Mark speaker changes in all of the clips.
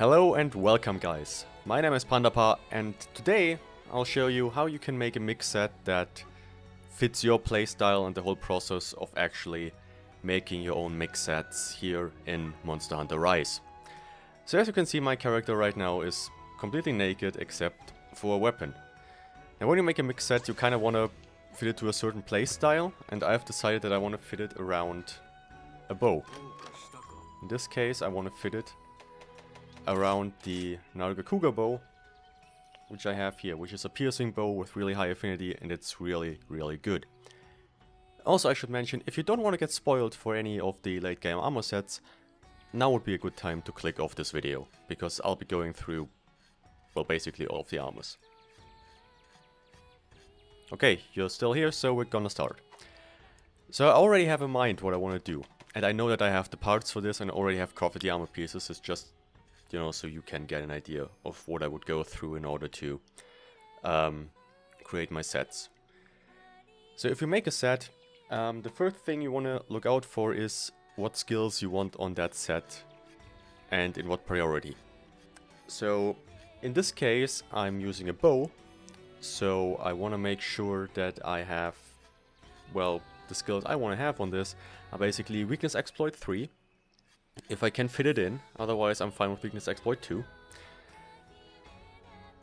Speaker 1: Hello and welcome guys, my name is Pandapa and today I'll show you how you can make a mix set that fits your playstyle and the whole process of actually making your own mix sets here in Monster Hunter Rise. So as you can see, my character right now is completely naked except for a weapon. Now when you make a mix set you kind of want to fit it to a certain playstyle, and I've decided that I want to fit it around a bow. In this case I want to fit it around the Nargacuga bow, which I have here, which is a piercing bow with really high affinity, and it's really good. Also, I should mention, if you don't want to get spoiled for any of the late game armor sets, now would be a good time to click off this video, because I'll be going through, well, basically all of the armors. Okay, you're still here, so we're gonna start. So I already have in mind what I want to do, and I know that I have the parts for this and I already have crafted the armor pieces. It's just, you know, so you can get an idea of what I would go through in order to create my sets. So if you make a set, the first thing you want to look out for is what skills you want on that set and in what priority. So in this case I'm using a bow, so I want to make sure that I have, well, the skills I want to have on this are basically Weakness Exploit 3. If I can fit it in, otherwise I'm fine with Weakness Exploit 2.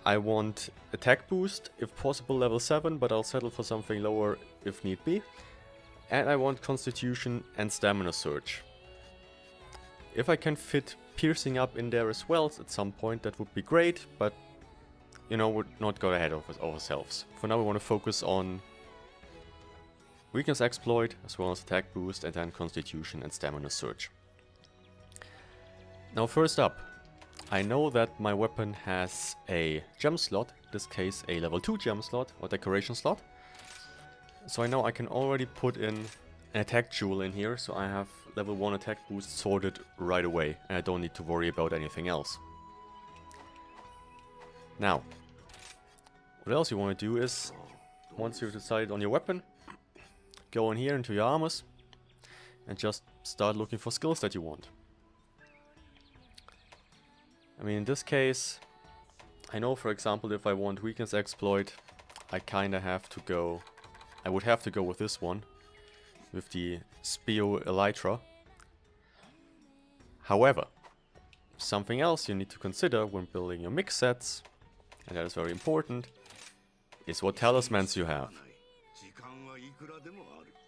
Speaker 1: I want Attack Boost, if possible level 7, but I'll settle for something lower if need be. And I want Constitution and Stamina Surge. If I can fit Piercing up in there as well at some point, that would be great, but you know, we're not go ahead of ourselves. For now we want to focus on Weakness Exploit, as well as Attack Boost, and then Constitution and Stamina Surge. Now first up, I know that my weapon has a gem slot, in this case a level 2 gem slot or decoration slot. So I know I can already put in an attack jewel in here, so I have level 1 attack boost sorted right away and I don't need to worry about anything else. Now, what else you want to do is, once you've decided on your weapon, go in here into your armors and just start looking for skills that you want. I mean, in this case, I know, for example, if I want Weakness Exploit, I kinda have to go... I would have to go with this one, with the Speo Elytra. However, something else you need to consider when building your mix sets, and that is very important, is what talismans you have.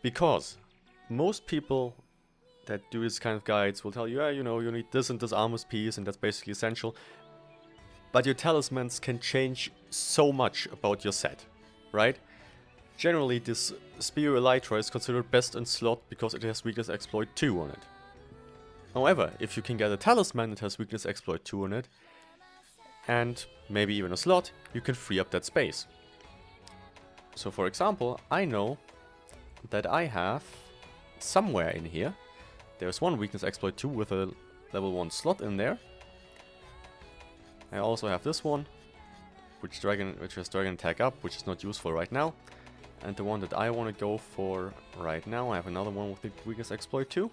Speaker 1: Because most people that do this kind of guides will tell you, yeah, you know, you need this and this armor's piece, and that's basically essential. But your talismans can change so much about your set, right? Generally, this Speo Elytra is considered best in slot because it has Weakness Exploit 2 on it. However, if you can get a talisman that has Weakness Exploit 2 on it, and maybe even a slot, you can free up that space. So for example, I know that I have somewhere in here, there's one Weakness Exploit 2 with a level 1 slot in there. I also have this one, which has Dragon Attack up, which is not useful right now. And the one that I want to go for right now, I have another one with the Weakness Exploit 2.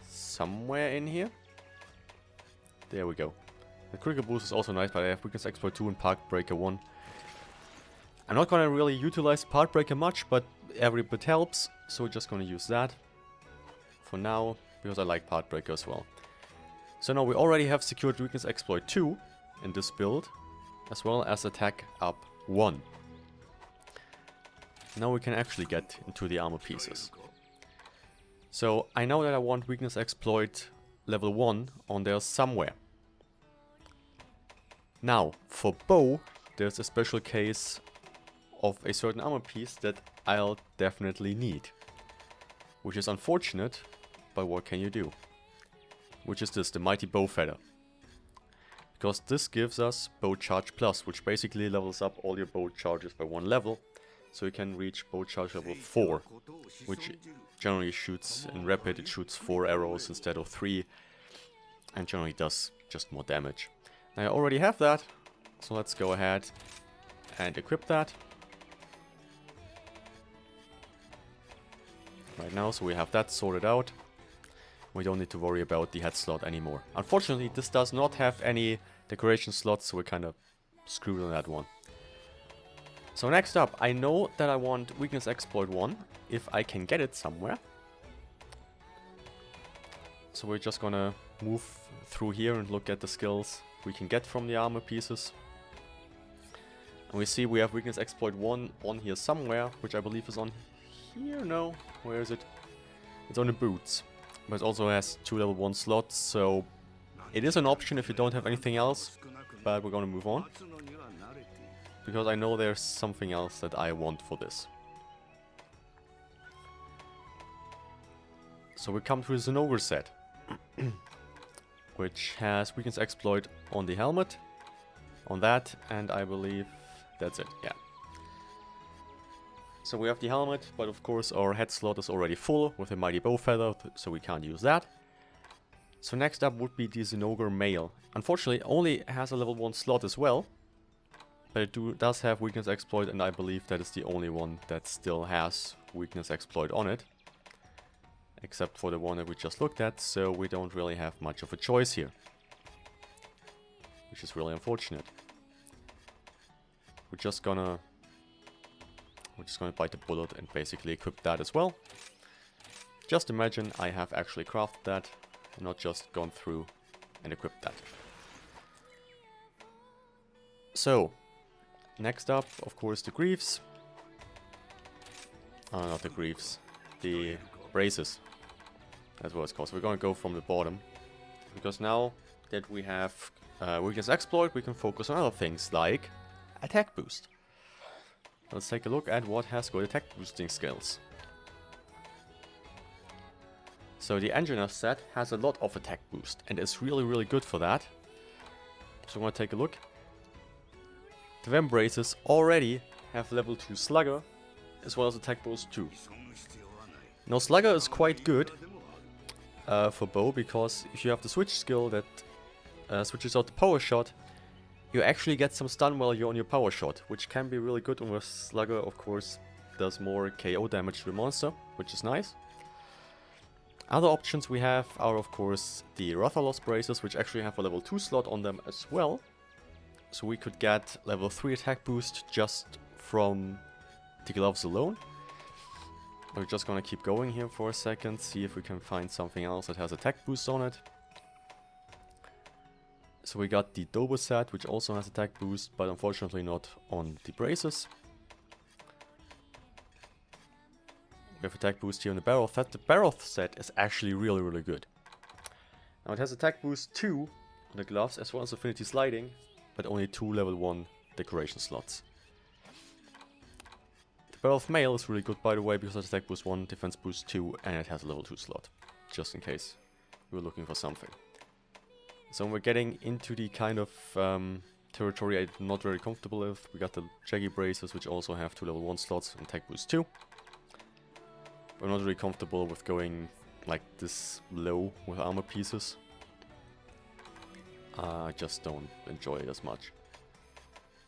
Speaker 1: Somewhere in here. There we go. The Critical Boost is also nice, but I have Weakness Exploit 2 and Park Breaker 1. I'm not going to really utilize Park Breaker much, but every bit helps, so we're just going to use that for now, because I like Part Breaker as well. So now we already have secured Weakness Exploit 2 in this build, as well as Attack Up 1. Now we can actually get into the armor pieces. So I know that I want Weakness Exploit level 1 on there somewhere. Now, for bow, there's a special case of a certain armor piece that I'll definitely need. Which is unfortunate, but what can you do? Which is this, the Mighty Bow Feather. Because this gives us Bow Charge Plus, which basically levels up all your bow charges by 1 level. So you can reach Bow Charge level 4, which generally shoots, in rapid it shoots 4 arrows instead of 3. And generally does just more damage. Now I already have that, so let's go ahead and equip that. Right now, so we have that sorted out. We don't need to worry about the head slot anymore. Unfortunately, this does not have any decoration slots, so we're kind of screwed on that one. So next up, I know that I want Weakness Exploit 1, if I can get it somewhere. So we're just gonna move through here and look at the skills we can get from the armor pieces. And we see we have Weakness Exploit 1 on here somewhere, which I believe is on here. No, where is it? It's on the boots. But it also has 2 level 1 slots, so it is an option if you don't have anything else. But we're gonna move on, because I know there's something else that I want for this. So we come to the Zenogo set, which has Weakness Exploit on the helmet, on that, and I believe that's it, yeah. So we have the helmet, but of course our head slot is already full with a Mighty Bow Feather, so we can't use that. So next up would be the Zenogo Male. Unfortunately, it only has a level 1 slot as well, but it does have Weakness Exploit, and I believe that is the only one that still has Weakness Exploit on it. Except for the one that we just looked at, so we don't really have much of a choice here. Which is really unfortunate. We're just gonna bite the bullet and basically equip that as well. Just imagine I have actually crafted that, and not just gone through and equipped that. So, next up, of course, the greaves. Not the greaves, the braces. That's what it's called. So we're gonna go from the bottom, because now that we have Weakness Exploit, we can focus on other things like attack boost. Let's take a look at what has good attack boosting skills. So the Engineer set has a lot of attack boost, and it's really good for that. So I'm gonna take a look. The Vamp Braces already have level 2 Slugger, as well as attack boost 2. Now Slugger is quite good for bow, because if you have the switch skill that switches out the power shot, you actually get some stun value on your power shot, which can be really good when Slugger, of course, does more KO damage to the monster, which is nice. Other options we have are, of course, the Rathalos Braces, which actually have a level 2 slot on them as well. So we could get level 3 attack boost just from the gloves alone. We're just gonna keep going here for a second, see if we can find something else that has attack boost on it. So we got the Dobo set, which also has attack boost, but unfortunately not on the braces. We have attack boost here on the Baroth set. The Baroth set is actually really good. Now it has attack boost 2 on the gloves, as well as affinity sliding, but only 2 level 1 decoration slots. The Baroth Male is really good, by the way, because it has attack boost 1, defense boost 2, and it has a level 2 slot, just in case we were looking for something. So we're getting into the kind of territory I'm not very comfortable with. We got the Jaggy Braces, which also have 2 level 1 slots and attack boost 2. We're not really comfortable with going like this low with armor pieces. I just don't enjoy it as much,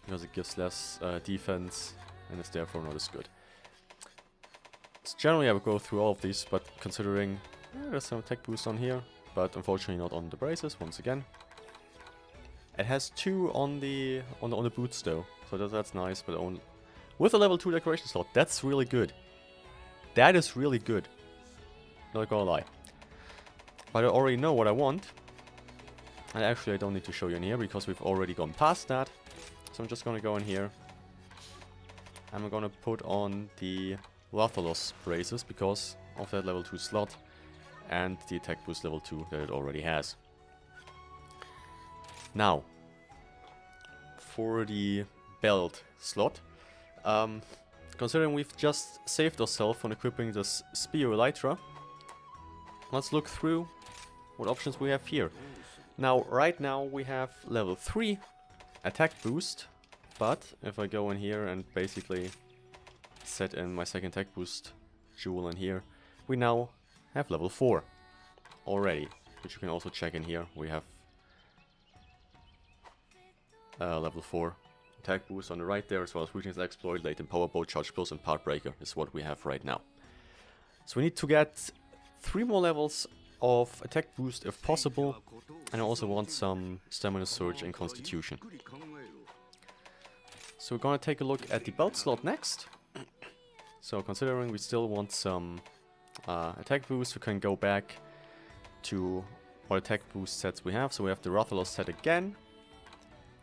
Speaker 1: because it gives less defense and is therefore not as good. So generally I would go through all of these, but considering there's some attack boost on here, but unfortunately not on the braces once again. It has 2 on the boots though, so that's nice, but with a level 2 decoration slot, that's really good. That is really good, not gonna lie. But I already know what I want, and actually I don't need to show you in here because we've already gone past that. So I'm just gonna go in here, and I'm gonna put on the Rathalos braces because of that level 2 slot and the attack boost level 2 that it already has. Now, for the belt slot, considering we've just saved ourselves from equipping this Spear Elytra, let's look through what options we have here. Now, right now we have level 3 attack boost, but if I go in here and basically set in my second attack boost jewel in here, we now have level 4 already, which you can also check in here. We have level 4 attack boost on the right there, as well as Weakness Exploit, Latent Power Bow, Charge Pulse, and Part Breaker is what we have right now. So we need to get 3 more levels of attack boost if possible, and I also want some stamina surge and constitution. So we're gonna take a look at the belt slot next. So considering we still want some attack boost, we can go back to what attack boost sets we have. So we have the Rathalos set again,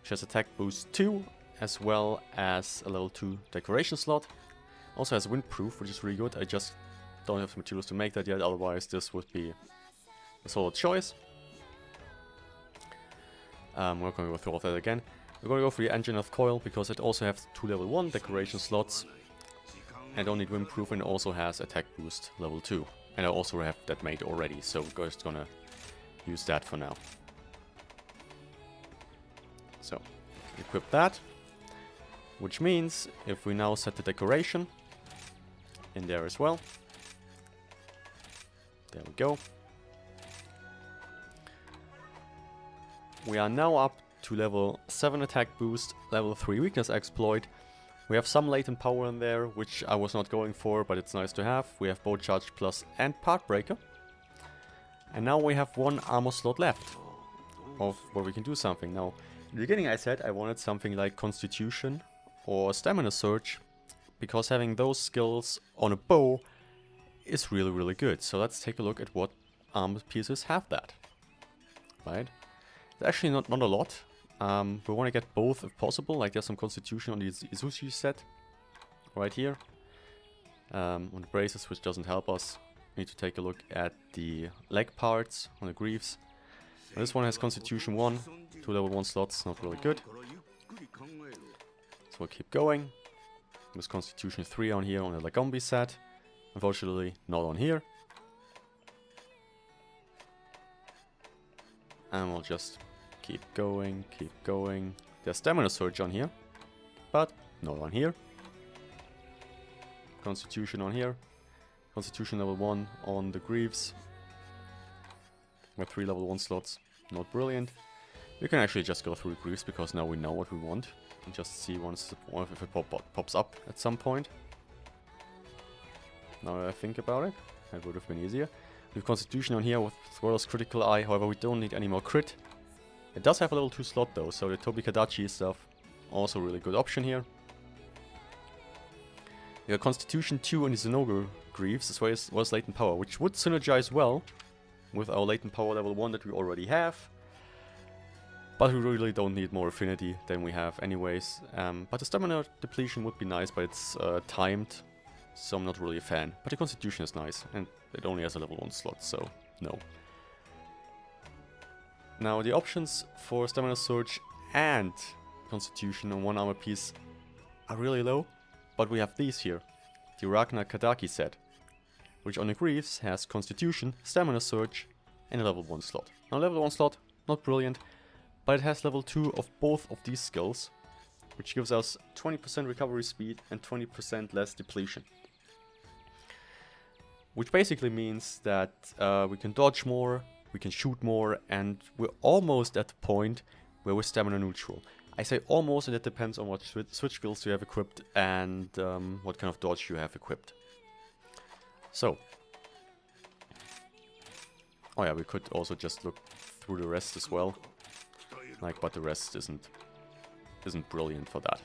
Speaker 1: which has attack boost 2, as well as a level 2 decoration slot. Also has windproof, which is really good. I just don't have the materials to make that yet, otherwise this would be a solid choice. We're going to go through all that again. We're going to go for the Engine of Coil, because it also has 2 level 1 decoration slots. And don't need windproof, and also has attack boost level 2. And I also have that made already, so we're just gonna use that for now. So, equip that. Which means, if we now set the decoration in there as well. There we go. We are now up to level 7 attack boost, level 3 weakness exploit. We have some latent power in there, which I was not going for, but it's nice to have. We have bow charge plus and part breaker. And now we have 1 armor slot left, of where we can do something. Now, in the beginning I said I wanted something like constitution or stamina surge, because having those skills on a bow is really, really good. So let's take a look at what armor pieces have that. Right? It's actually not a lot. We want to get both if possible, like there's some constitution on the Izushi set right here. On the braces, which doesn't help us. We need to take a look at the leg parts on the greaves. Now, this one has constitution 1, 2 level 1 slots, not really good. So we'll keep going. There's constitution 3 on here on the Lagombi set. Unfortunately, not on here. And we'll just keep going, keep going. There's stamina surge on here, but not on here. Constitution on here. Constitution level 1 on the greaves. With 3 level 1 slots. Not brilliant. We can actually just go through the greaves, because now we know what we want. And just see once if it pops up at some point. Now that I think about it, that would have been easier. We have constitution on here with as well as critical eye, however we don't need any more crit. It does have a level 2 slot though, so the Tobikadachi stuff, also a really good option here. We got Constitution 2 on the Zenogo Greaves, as well as Latent Power, which would synergize well with our Latent Power level 1 that we already have. But we really don't need more affinity than we have anyways. But the Stamina depletion would be nice, but it's timed, so I'm not really a fan. But the Constitution is nice, and it only has a level 1 slot, so no. Now the options for Stamina Surge and Constitution on 1 armor piece are really low, but we have these here. The Ragnar Kadaki set, which on the Greaves has Constitution, Stamina Surge and a level 1 slot. Now level 1 slot, not brilliant, but it has level 2 of both of these skills, which gives us 20% recovery speed and 20% less depletion. Which basically means that we can dodge more, we can shoot more, and we're almost at the point where we're stamina neutral. I say almost, and it depends on what switch skills you have equipped and what kind of dodge you have equipped. So. Oh yeah, we could also just look through the rest as well. Like, but the rest isn't brilliant for that.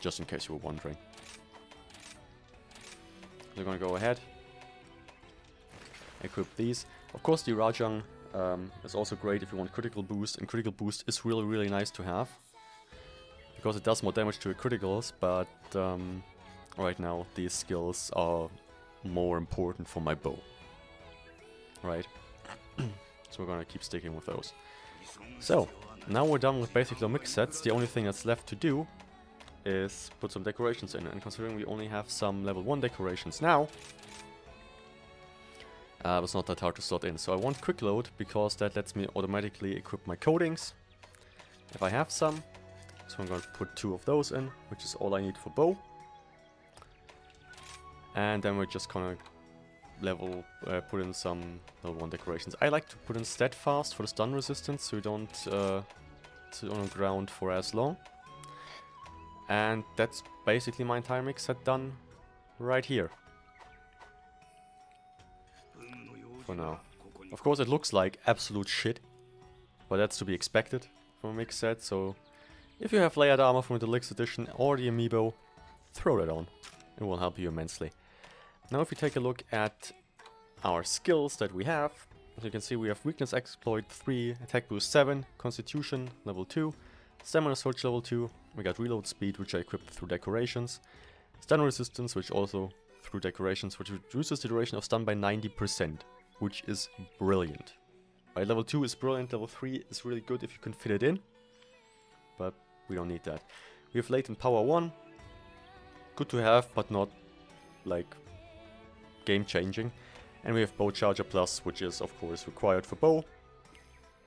Speaker 1: Just in case you were wondering. We're gonna go ahead. Equip these. Of course, the Rajang is also great if you want critical boost, and critical boost is really, really nice to have. Because it does more damage to your criticals, but right now these skills are more important for my bow. Right? So we're gonna keep sticking with those. So, now we're done with basically the mix sets. The only thing that's left to do is put some decorations in, and considering we only have some level 1 decorations now, it's not that hard to slot in. So I want quick load because that lets me automatically equip my coatings if I have some. So I'm going to put 2 of those in, which is all I need for bow. And then we're just gonna put in some level 1 decorations. I like to put in steadfast for the stun resistance, so you don't sit on the ground for as long. And that's basically my entire mix set done right here. For now. Of course, it looks like absolute shit, but that's to be expected from a mix set. So if you have layered armor from the Deluxe Edition or the Amiibo, throw that on. It will help you immensely. Now if we take a look at our skills that we have, as you can see we have Weakness Exploit 3, Attack Boost 7, Constitution level 2, Stamina Surge level 2, we got Reload Speed, which I equipped through decorations, Stun Resistance, which also through decorations, which reduces the duration of stun by 90%, which is brilliant. Right, level 2 is brilliant, level 3 is really good if you can fit it in, but we don't need that. We have Latent Power 1, good to have, but not like game changing. And we have Bow Charger Plus, which is of course required for bow.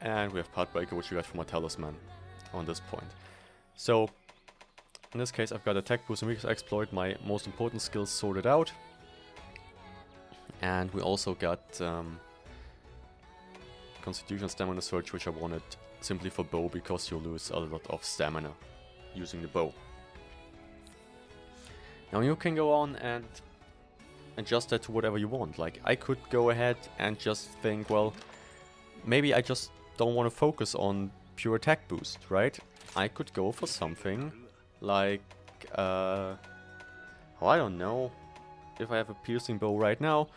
Speaker 1: And we have Part Breaker, which we got from a talisman on this point. So in this case I've got Attack Boost and Weakness Exploit, my most important skills sorted out. And we also got Constitution Stamina Surge, which I wanted simply for bow because you lose a lot of stamina using the bow. Now you can go on and adjust that to whatever you want. Like I could go ahead and just think, well, maybe I just don't want to focus on pure attack boost, right? I could go for something like, oh, I don't know, if I have a piercing bow right now,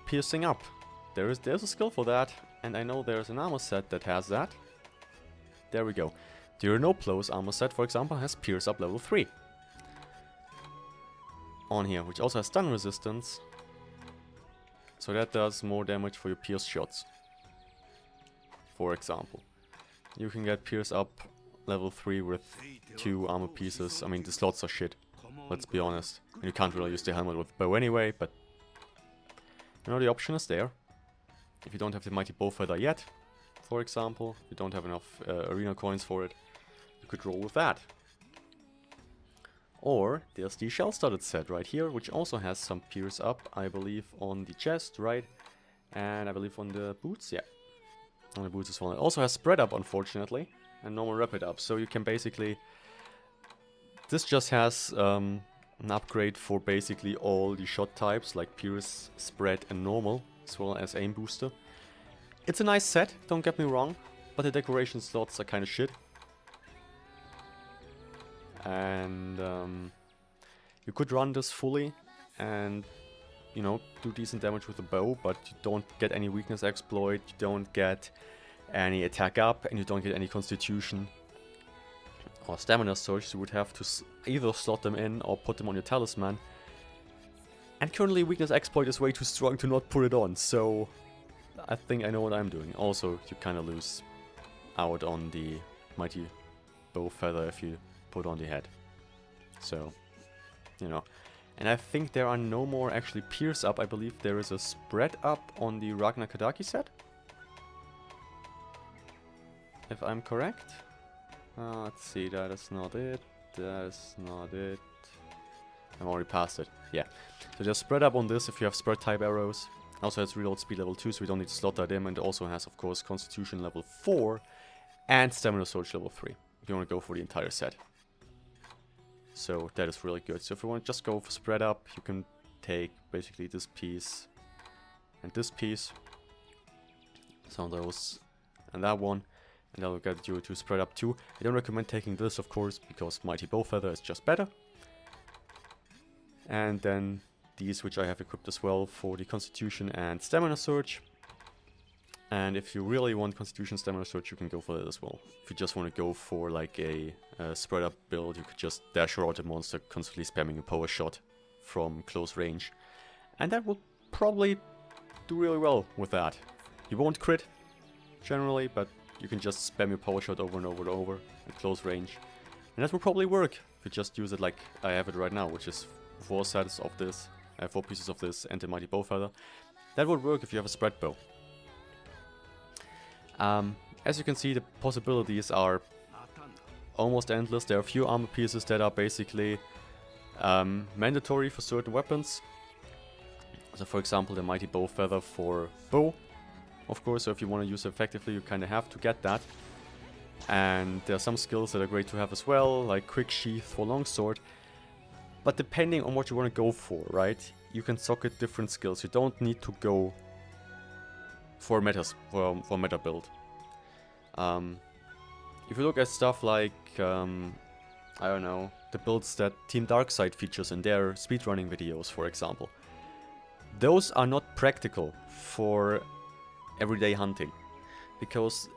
Speaker 1: piercing up. There's a skill for that, and I know there's an armor set that has that. There we go. The Renoplos armor set, for example, has pierce up level 3 on here, which also has stun resistance, so that does more damage for your pierce shots. For example, you can get pierce up level 3 with 2 armor pieces. I mean, the slots are shit, let's be honest, and you can't really use the helmet with bow anyway, but you know, the option is there. If you don't have the Mighty Bow Feather yet, for example, you don't have enough arena coins for it, you could roll with that. Or there's the Shell-Studded set right here, which also has some pierce up, I believe, on the chest, right? And I believe on the boots, yeah. On the boots as well. It also has spread up, unfortunately, and normal rapid up. So you can basically... This just has an upgrade for basically all the shot types, like pierce, spread and normal, as well as aim booster. It's a nice set, don't get me wrong, but the decoration slots are kind of shit. And you could run this fully and, you know, do decent damage with the bow, but you don't get any weakness exploit, you don't get any attack up, and you don't get any constitution or stamina surge. So you would have to either slot them in or put them on your talisman. And currently weakness exploit is way too strong to not put it on, so I think I know what I'm doing. Also, you kind of lose out on the Mighty Bow Feather if you put on the head. So, you know. And I think there are no more actually pierce up. I believe there is a spread up on the Ragnar Kadaki set, if I'm correct. Let's see, that is not it. That is not it. I'm already past it. Yeah. So just spread up on this if you have spread type arrows. Also has reload speed level 2, so we don't need to slot that in. And it also has, of course, constitution level 4 and stamina surge level 3. If you want to go for the entire set. So that is really good. So if you want to just go for spread up, you can take basically this piece and this piece. Some of those and that one. And that will get you to spread up too. I don't recommend taking this, of course, because Mighty Bow Feather is just better. And then these, which I have equipped as well for the Constitution and Stamina Surge. And if you really want Constitution Stamina Surge, you can go for that as well. If you just want to go for like a spread up build, you could just dash around the monster, constantly spamming a power shot from close range. And that will probably do really well with that. You won't crit, generally, but you can just spam your power shot over and over and over at close range. And that will probably work if you just use it like I have it right now, which is 4 sets of this, 4 pieces of this and the Mighty Bow Feather. That would work if you have a spread bow. As you can see, the possibilities are almost endless. There are a few armor pieces that are basically mandatory for certain weapons. So for example, the Mighty Bow Feather for bow. Of course, so if you want to use it effectively, you kind of have to get that. And there are some skills that are great to have as well, like Quick Sheath for Longsword. But depending on what you want to go for, right, you can socket different skills. You don't need to go for meta build. If you look at stuff like, I don't know, the builds that Team Darkseid features in their speedrunning videos, for example, those are not practical for everyday hunting, because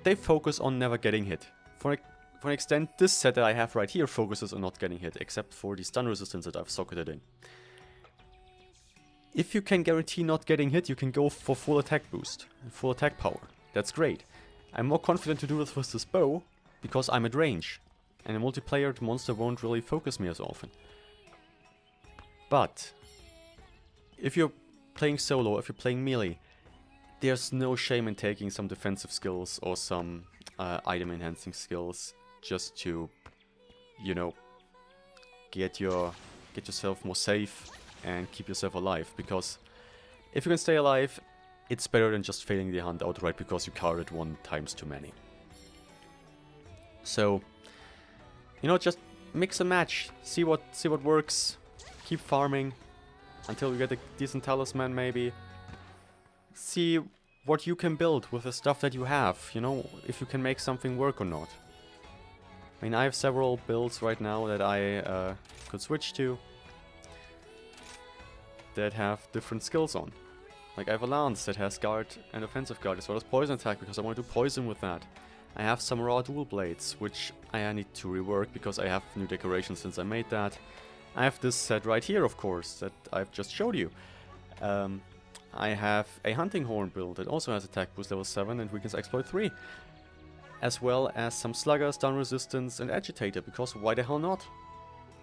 Speaker 1: they focus on never getting hit. For an extent, this set that I have right here focuses on not getting hit, except for the stun resistance that I've socketed in. If you can guarantee not getting hit, you can go for full attack boost, and full attack power. That's great. I'm more confident to do this with this bow, because I'm at range. And in multiplayer, the monster won't really focus me as often. But if you're playing solo, if you're playing melee, there's no shame in taking some defensive skills or some item enhancing skills just to, you know, get yourself more safe and keep yourself alive. Because if you can stay alive, it's better than just failing the hunt outright because you carded 1 times too many. So, you know, just mix and match, see what works, keep farming until you get a decent talisman maybe. See what you can build with the stuff that you have, you know, if you can make something work or not. I mean, I have several builds right now that I could switch to that have different skills on. Like I have a lance that has guard and offensive guard as well as poison attack because I want to do poison with that. I have some raw dual blades, which I need to rework because I have new decorations since I made that. I have this set right here, of course, that I've just showed you. I have a hunting horn build that also has attack boost level 7 and weakness exploit 3. As well as some slugger, stun resistance and agitator, because why the hell not?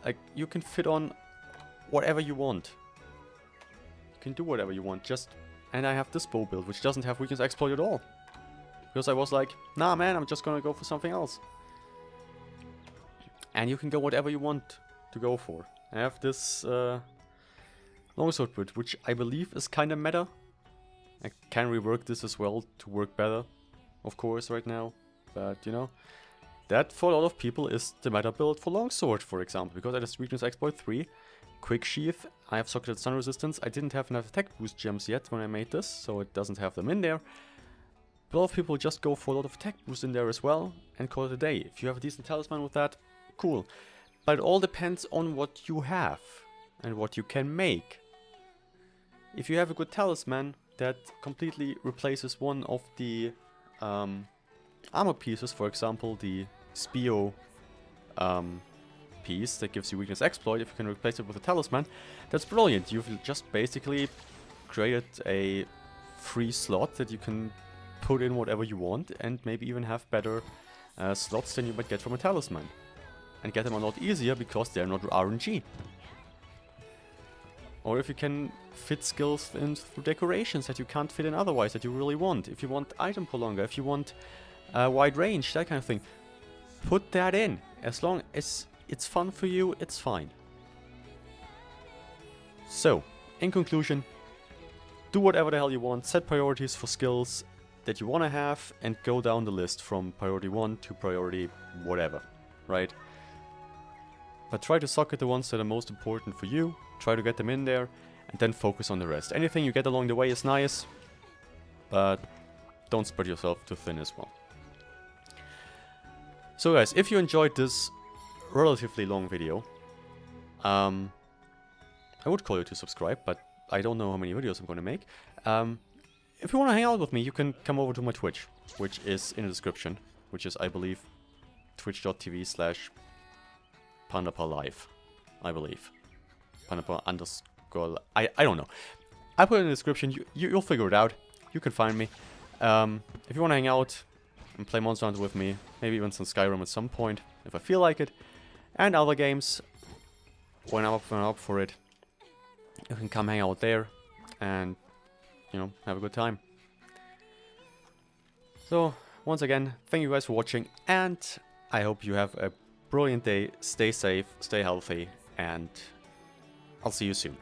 Speaker 1: Like, you can fit on whatever you want. You can do whatever you want, and I have this bow build, which doesn't have weakness exploit at all. Because I was like, nah man, I'm just gonna go for something else. And you can go whatever you want to go for. I have this longsword build, which I believe is kinda meta. I can rework this as well to work better, of course, right now. But, you know, that for a lot of people is the meta build for longsword, for example. Because it has weakness exploit 3, quick sheath, I have socketed stun resistance. I didn't have enough attack boost gems yet when I made this, so it doesn't have them in there. But a lot of people just go for a lot of attack boost in there as well and call it a day. If you have a decent talisman with that, cool. But it all depends on what you have and what you can make. If you have a good talisman that completely replaces one of the armor pieces, for example the Spio piece that gives you weakness exploit, if you can replace it with a talisman, that's brilliant. You've just basically created a free slot that you can put in whatever you want and maybe even have better slots than you might get from a talisman. And get them a lot easier because they're not RNG. Or if you can fit skills in through decorations that you can't fit in otherwise, that you really want. If you want item prolonger, if you want wide range, that kind of thing. Put that in. As long as it's fun for you, it's fine. So, in conclusion, do whatever the hell you want. Set priorities for skills that you want to have and go down the list from priority 1 to priority whatever, right? But try to socket the ones that are most important for you, try to get them in there, and then focus on the rest. Anything you get along the way is nice, but don't spread yourself too thin as well. So guys, if you enjoyed this relatively long video, I would call you to subscribe, but I don't know how many videos I'm going to make. If you want to hang out with me, you can come over to my Twitch, which is in the description, which is, I believe, twitch.tv/PandapaLive, I believe. Pandapa _ I don't know. I put it in the description, you'll figure it out. You can find me. If you want to hang out and play Monster Hunter with me, maybe even some Skyrim at some point, if I feel like it, and other games, when I'm up for it, you can come hang out there and, you know, have a good time. So, once again, thank you guys for watching, and I hope you have a brilliant day. Stay safe, stay healthy, and I'll see you soon.